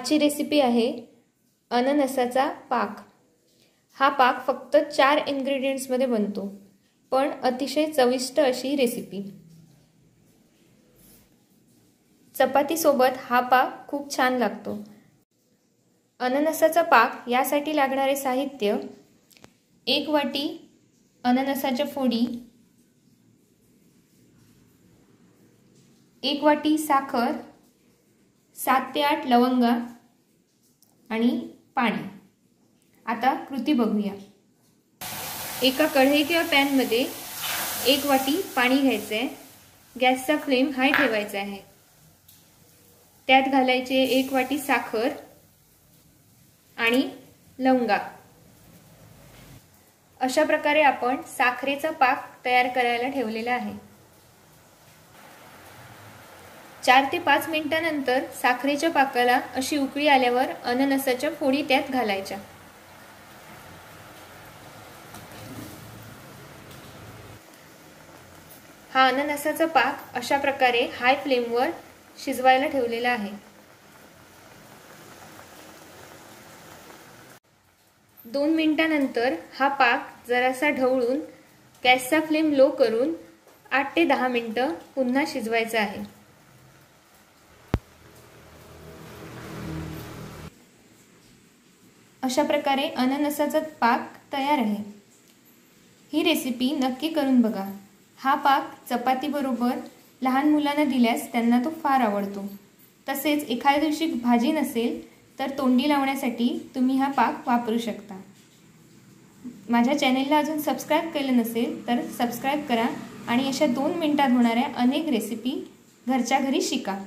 आजची रेसिपी आहे अननसाचा पाक। हा पाक फक्त 4 इंग्रेडिएंट्स मध्ये बनतो, पण अतिशय चविष्ट अशी रेसिपी। चपाती सोबत हा पाक खूप छान लागतो। अननसाचा पाक यासाठी लागणारे साहित्य: 1 वाटी अननसाच्या फोडी, 1 वाटी साखर, 7 ते 8 लवंगा आणि पाणी। आता कृती बघूया। एका कढई किंवा पॅन मध्ये 1 वाटी पाणी घ्यायचे आहे। गॅसचा फ्लेम हाय ठेवायचा आहे। त्यात घालायचे 1 वाटी साखर आणि लवंगा। अशा प्रकारे आपण साखरेचा पाक तयार करायला ठेवलेला आहे। 4 ते 5 मिनिटांनंतर साखरेच्या पाकाला अशी उकळी आल्यावर अननसाच्या फोडी त्यात घालायच्या। हा अननसाचा पाक अशा प्रकारे हाय फ्लेमवर शिजवायला ठेवलेला आहे। 2 मिनिटांनंतर हा पाक जरासा ढवळून गॅसचा फ्लेम लो करून 8 ते 10 मिनिटे पुन्हा शिजवायचा आहे। अशा प्रकारे अननसाचा पाक तयार आहे। ही रेसिपी नक्की करून बघा। हा पाक चपाती बरोबर लहान मुलांना दिल्यास त्यांना तो फार आवडतो। तसेच एखाद्या दिवशी भाजी नसेल तर तोंडी लावण्यासाठी तुम्ही हा पाक वापरू शकता। माझ्या चॅनलला अजून सबस्क्राइब केलं नसेल तर सबस्क्राइब करा आणि अशा 2 मिनिटात होणाऱ्या अनेक रेसिपी घरच्या घरी शिका।